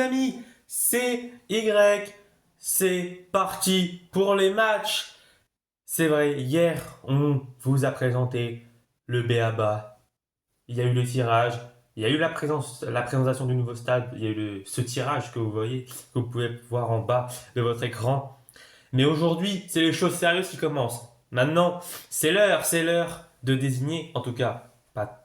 amis, c'est Y, c'est parti pour les matchs. C'est vrai, hier, on vous a présenté le b.a.-ba. Il y a eu le tirage, il y a eu la présentation du nouveau stade, il y a eu ce tirage que vous voyez, que vous pouvez voir en bas de votre écran. Mais aujourd'hui, c'est les choses sérieuses qui commencent. Maintenant, c'est l'heure de désigner, en tout cas, pas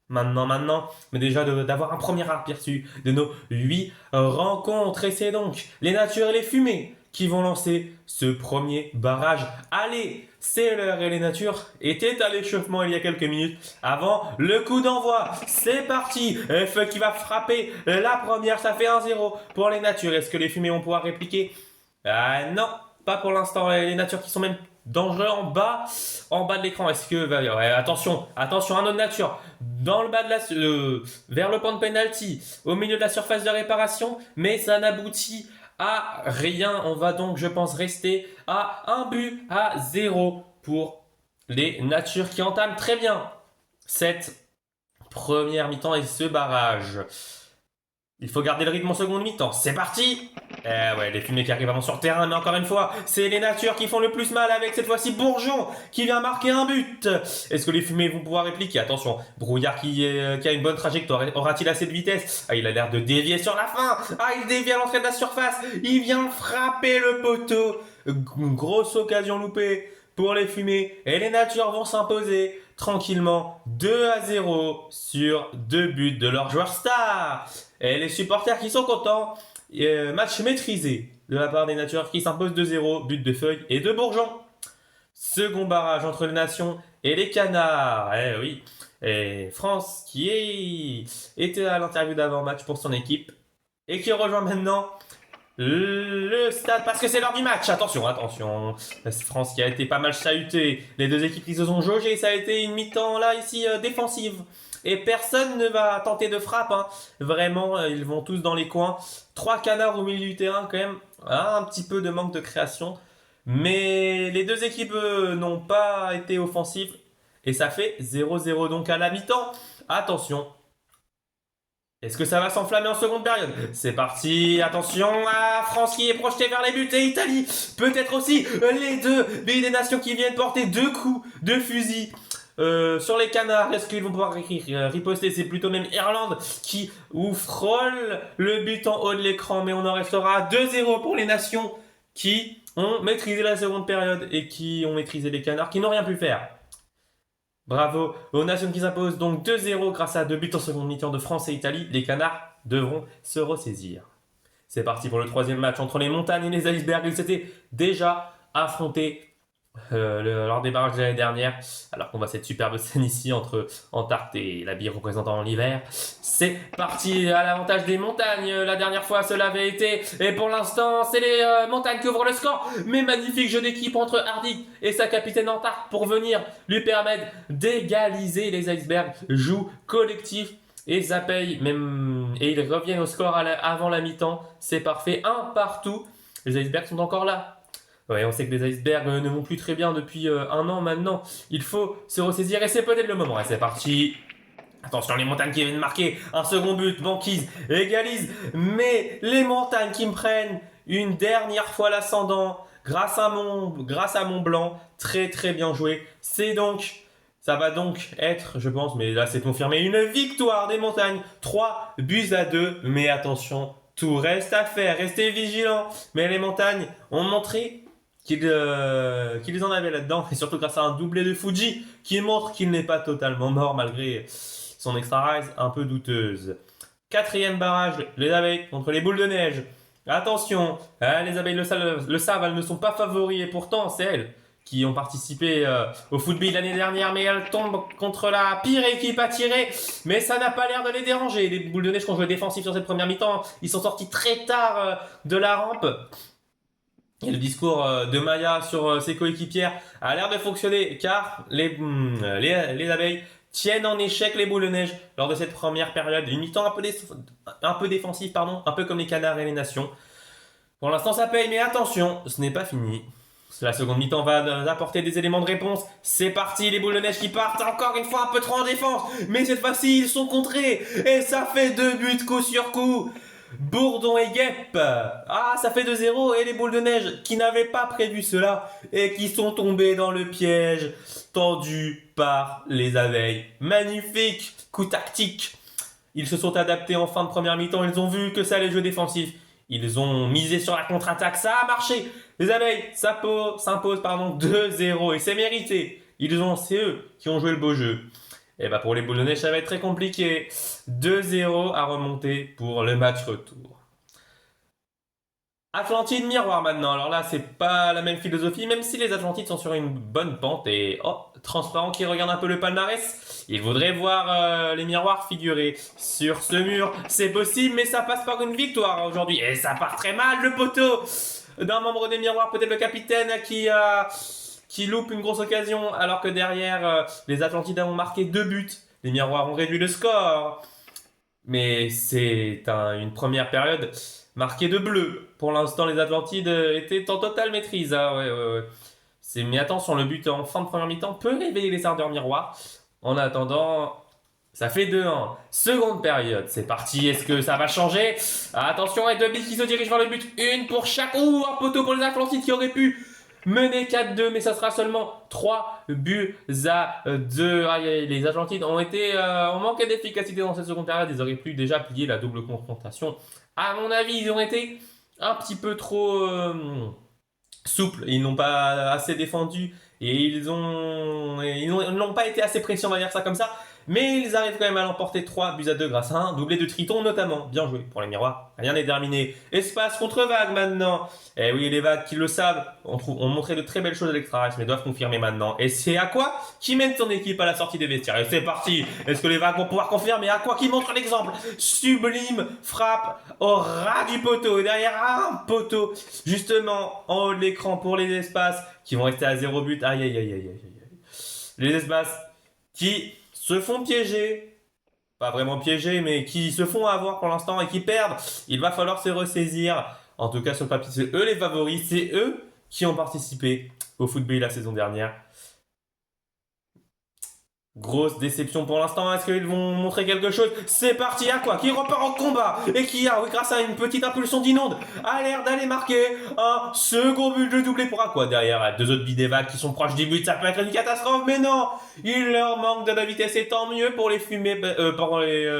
maintenant, mais déjà d'avoir un premier aperçu de nos 8 rencontres. Et c'est donc les natures et les fumées qui vont lancer ce premier barrage. Allez, c'est l'heure et les natures étaient à l'échauffement il y a quelques minutes avant le coup d'envoi. C'est parti, F qui va frapper la première, ça fait 1-0 pour les natures. Est-ce que les fumées vont pouvoir répliquer? Non, pas pour l'instant. Les natures qui sont même dangereux en bas de l'écran. Est-ce que ouais, attention, un autre nature dans le bas de vers le point de penalty, au milieu de la surface de réparation, mais ça n'aboutit à rien. On va donc, je pense, rester à 1-0 pour les natures qui entament très bien cette première mi-temps et ce barrage. Il faut garder le rythme en seconde mi-temps. C'est parti! Ouais, les fumées qui arrivent avant sur le terrain, mais encore une fois, c'est les natures qui font le plus mal avec cette fois-ci Bourgeon qui vient marquer un but. Est-ce que les fumées vont pouvoir répliquer? Attention, Brouillard qui a une bonne trajectoire. Aura-t-il assez de vitesse? Il a l'air de dévier sur la fin. Il dévie à l'entrée de la surface. Il vient frapper le poteau. Grosse occasion loupée pour les fumées. Et les natures vont s'imposer tranquillement 2-0 sur 2 buts de leur joueur star. Et les supporters qui sont contents. Match maîtrisé de la part des natures qui s'imposent 2-0, but de Feuille et de Bourgeon. Second barrage entre les nations et les canards. Oui. Et France qui était à l'interview d'avant-match pour son équipe et qui rejoint maintenant le stade parce que c'est l'heure du match. Attention. France qui a été pas mal chahutée. Les deux équipes qui se sont jaugées. Ça a été une mi-temps là ici défensive. Et personne ne va tenter de frappe. Vraiment, ils vont tous dans les coins. 3 canards au milieu du terrain quand même. Un petit peu de manque de création. Mais les deux équipes n'ont pas été offensives. Et ça fait 0-0 donc à la mi-temps. Attention. Est-ce que ça va s'enflammer en seconde période? C'est parti, attention, France qui est projetée vers les buts et Italie, peut-être aussi les deux pays des nations qui viennent porter 2 coups de fusil sur les canards. Est-ce qu'ils vont pouvoir riposter? C'est plutôt même Irlande qui frôle le but en haut de l'écran, mais on en restera à 2-0 pour les nations qui ont maîtrisé la seconde période et qui ont maîtrisé les canards qui n'ont rien pu faire. Bravo aux nations qui s'imposent donc 2-0 grâce à 2 buts en seconde mi-temps de France et Italie. Les canards devront se ressaisir. C'est parti pour le troisième match entre les montagnes et les icebergs. Ils s'étaient déjà affrontés lors des barrages de l'année dernière, alors qu'on voit cette superbe scène ici entre Antarctique et la bière représentant l'hiver. C'est parti à l'avantage des montagnes. La dernière fois cela avait été, et pour l'instant c'est les montagnes qui ouvrent le score, mais magnifique jeu d'équipe entre Hardy et sa capitaine Antarctique pour venir lui permettre d'égaliser. Les icebergs jouent collectif et ça paye même, et ils reviennent au score avant la mi-temps. C'est parfait, 1-1. Les icebergs sont encore là. Ouais, on sait que les icebergs ne vont plus très bien depuis 1 an maintenant. Il faut se ressaisir et c'est peut-être le moment. Et c'est parti. Attention, les montagnes qui viennent marquer un second but. Banquise égalise. Mais les montagnes qui me prennent une dernière fois l'ascendant grâce à Mont-Blanc. Très très bien joué. Ça va donc être, je pense, mais là c'est confirmé, une victoire des montagnes. 3-2. Mais attention, tout reste à faire. Restez vigilants. Mais les montagnes ont montré qu'ils en avaient là-dedans, et surtout grâce à un doublé de Fuji qui montre qu'il n'est pas totalement mort malgré son extra rise un peu douteuse. 4e barrage, les abeilles contre les boules de neige. Attention, les abeilles le savent, elles ne sont pas favoris et pourtant c'est elles qui ont participé au football l'année dernière, mais elles tombent contre la pire équipe à tirer, mais ça n'a pas l'air de les déranger. Les boules de neige qui ont joué défensif sur cette première mi-temps, ils sont sortis très tard de la rampe. Et le discours de Maya sur ses coéquipières a l'air de fonctionner car les abeilles tiennent en échec les boules de neige lors de cette première période. Une mi-temps un peu défensive, un peu comme les canards et les nations. Pour l'instant ça paye, mais attention, ce n'est pas fini. La seconde mi-temps va apporter des éléments de réponse. C'est parti, les boules de neige qui partent encore une fois un peu trop en défense. Mais cette fois-ci, ils sont contrés. Et ça fait 2 buts coup sur coup. Bourdon et Guêpe. Ah, ça fait 2-0 et les boules de neige qui n'avaient pas prévu cela et qui sont tombées dans le piège tendu par les abeilles. Magnifique coup tactique. Ils se sont adaptés en fin de première mi-temps, ils ont vu que ça allait jouer défensif. Ils ont misé sur la contre-attaque, ça a marché. Les abeilles s'imposent 2-0 et c'est mérité. C'est eux qui ont joué le beau jeu. Et bah pour les boules de neige, ça va être très compliqué. 2-0 à remonter pour le match retour. Atlantide Miroir maintenant. Alors là, c'est pas la même philosophie, même si les Atlantides sont sur une bonne pente. Et oh, Transparent qui regarde un peu le palmarès. Il voudrait voir les miroirs figurer sur ce mur. C'est possible, mais ça passe par une victoire aujourd'hui. Et ça part très mal, le poteau d'un membre des miroirs, peut-être le capitaine qui loupe une grosse occasion, alors que derrière, les Atlantides ont marqué 2 buts. Les miroirs ont réduit le score. Mais c'est une première période marquée de bleu. Pour l'instant, les Atlantides étaient en totale maîtrise. Ah, ouais. Mais attention, le but en fin de première mi-temps peut réveiller les ardeurs miroirs. En attendant, ça fait 2-1. Seconde période, c'est parti. Est-ce que ça va changer? Attention, et 2 buts qui se dirigent vers le but. Une pour chaque. Ouh, un poteau pour les Atlantides qui aurait pu mener 4-2, mais ça sera seulement 3 buts à 2. Aïe, les Atlantides ont manqué d'efficacité dans cette seconde période. Ils auraient pu déjà plier la double confrontation. À mon avis, ils ont été un petit peu trop souples. Ils n'ont pas assez défendu et ils n'ont pas été assez précis, on va dire ça comme ça. Mais ils arrivent quand même à l'emporter 3 buts à 2 grâce à un doublé de Triton notamment. Bien joué pour les miroirs. Rien n'est terminé. Espace contre vague maintenant. Eh oui, les vagues qui le savent ont montré de très belles choses à l'extra mais doivent confirmer maintenant. Et c'est Aqua qui mène son équipe à la sortie des vestiaires. Et c'est parti. Est-ce que les vagues vont pouvoir confirmer? Aqua qui montre l'exemple. Sublime frappe au ras du poteau. Et derrière un poteau, justement en haut de l'écran pour les espaces qui vont rester à 0 but. Aïe, aïe, aïe, aïe, aïe. Les espaces qui se font piéger, pas vraiment piéger, mais qui se font avoir pour l'instant et qui perdent. Il va falloir se ressaisir. En tout cas, sur le papier, c'est eux les favoris. C'est eux qui ont participé au football la saison dernière. Grosse déception pour l'instant. Est-ce qu'ils vont montrer quelque chose? C'est parti, Aqua qui repart en combat et qui a, oui, grâce à une petite impulsion d'inonde, a l'air d'aller marquer un second but de doublé pour Aqua. Derrière, 2 autres bidévacs qui sont proches du but. Ça peut être une catastrophe, mais non! Il leur manque de la vitesse et tant mieux pour les fumées, pour les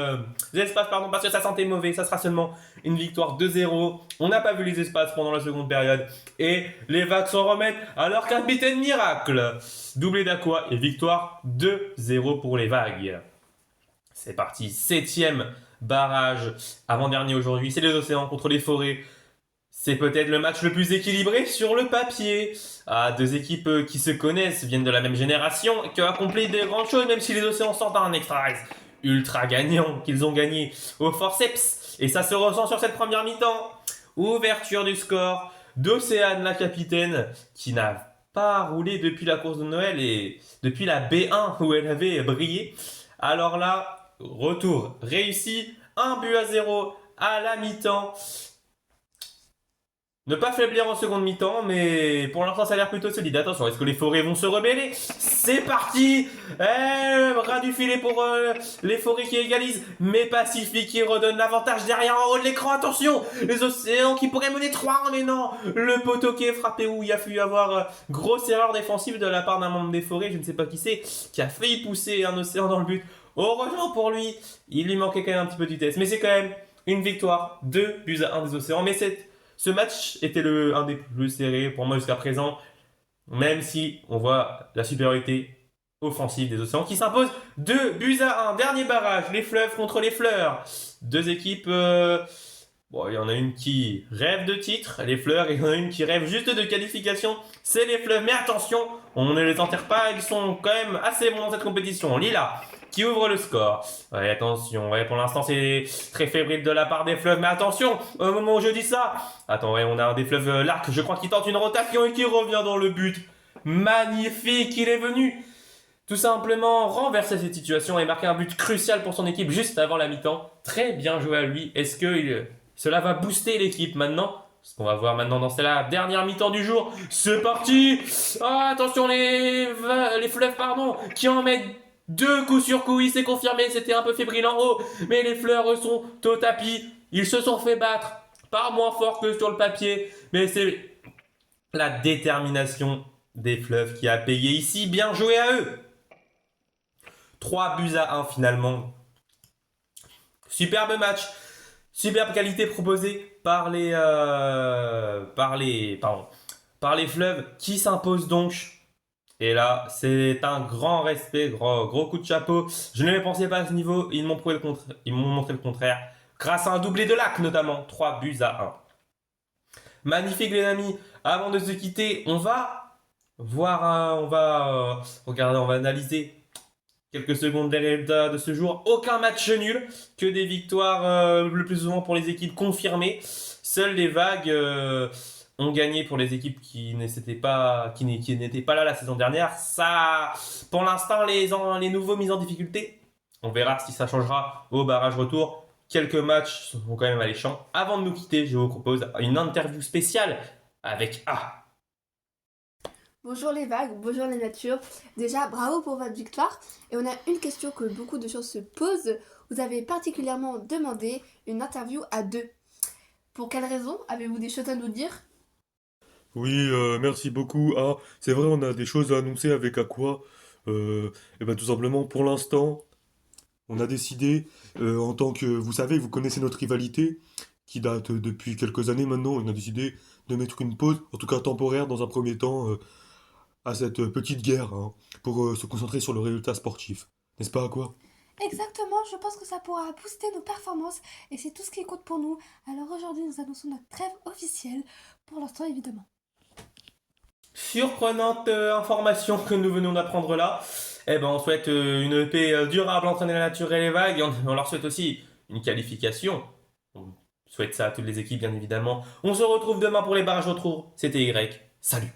espaces, parce que ça sentait mauvais. Ça sera seulement une victoire 2-0. On n'a pas vu les espaces pendant la seconde période et les vagues s'en remettent à leur capitaine miracle. Doublé d'Aqua et victoire 2-0 pour les vagues. C'est parti, 7e barrage avant-dernier aujourd'hui. C'est les océans contre les forêts. C'est peut-être le match le plus équilibré sur le papier. Ah, 2 équipes qui se connaissent, viennent de la même génération, qui ont accompli de grandes choses, même si les océans sortent un extra ultra gagnant qu'ils ont gagné au forceps. Et ça se ressent sur cette première mi-temps. Ouverture du score d'Océane, la capitaine, qui n'a pas roulé depuis la course de Noël et depuis la B1 où elle avait brillé. Alors là, retour réussi, 1-0 à la mi-temps. Ne pas faiblir en seconde mi-temps, mais pour l'instant ça a l'air plutôt solide. Attention, est-ce que les forêts vont se rebeller? C'est parti. Ras du filet pour les forêts qui égalisent, mais Pacifique qui redonne l'avantage derrière en haut de l'écran. Attention, les océans qui pourraient mener 3, mais non. Le poteau qui est frappé où il a fallu avoir grosse erreur défensive de la part d'un membre des forêts, je ne sais pas qui c'est, qui a failli pousser un océan dans le but. Heureusement pour lui, il lui manquait quand même un petit peu de vitesse, mais c'est quand même une victoire, 2-1 des océans, mais ce match était un des plus serrés pour moi jusqu'à présent, même si on voit la supériorité offensive des océans qui s'impose 2-1. Dernier barrage, les fleuves contre les fleurs. 2 équipes, bon, il y en a une qui rêve de titre, les fleurs, et il y en a une qui rêve juste de qualification, c'est les fleuves. Mais attention, on ne les enterre pas, ils sont quand même assez bons dans cette compétition. Lila qui ouvre le score. Ouais, attention, ouais, pour l'instant c'est très fébrile de la part des fleuves, mais attention, au moment où je dis ça, attends, ouais, on a un des fleuves, l'arc, je crois qu'il tente une rotation et qui revient dans le but. Magnifique, il est venu tout simplement renverser cette situation et marquer un but crucial pour son équipe juste avant la mi-temps. Très bien joué à lui. Est-ce que cela va booster l'équipe maintenant? Ce qu'on va voir maintenant dans la dernière mi-temps du jour. C'est parti. Ah, attention les fleuves, qui en mettent 2 coups sur coup. Il s'est confirmé, c'était un peu fébrile en haut. Mais les fleurs sont au tapis. Ils se sont fait battre, pas moins fort que sur le papier, mais c'est la détermination des fleuves qui a payé ici. Bien joué à eux. 3 buts à 1 finalement. Superbe match. Superbe qualité proposée par les fleuves qui s'imposent donc. Et là, c'est un grand respect, gros coup de chapeau. Je ne les pensais pas à ce niveau. Ils m'ont montré le contraire. Grâce à un doublé de Lac notamment. 3 buts à 1. Magnifique les amis. Avant de se quitter, on va regarder, on va analyser quelques secondes des résultats de ce jour. Aucun match nul, que des victoires le plus souvent pour les équipes confirmées. Seules les vagues ont gagné pour les équipes qui n'étaient pas là la saison dernière. Ça, pour l'instant, les nouveaux mis en difficulté. On verra si ça changera au barrage retour. Quelques matchs sont quand même alléchants. Avant de nous quitter, je vous propose une interview spéciale avec A. Bonjour les vagues, bonjour les natures. Déjà, bravo pour votre victoire. Et on a une question que beaucoup de gens se posent. Vous avez particulièrement demandé une interview à deux. Pour quelle raison? Avez-vous des choses à nous dire? Oui, merci beaucoup. Ah, c'est vrai, on a des choses à annoncer avec Aqua. Et ben tout simplement, pour l'instant, on a décidé, en tant que, vous savez, vous connaissez notre rivalité, qui date depuis quelques années maintenant, on a décidé de mettre une pause, en tout cas temporaire dans un premier temps, à cette petite guerre, hein, pour se concentrer sur le résultat sportif. N'est-ce pas, Aqua? Exactement, je pense que ça pourra booster nos performances et c'est tout ce qui compte pour nous. Alors aujourd'hui, nous annonçons notre trêve officielle, pour l'instant évidemment. Surprenante information que nous venons d'apprendre là. Eh ben, on souhaite une paix durable entre la nature et les vagues. Et on leur souhaite aussi une qualification. On souhaite ça à toutes les équipes, bien évidemment. On se retrouve demain pour les barrages retour. C'était Y. Salut.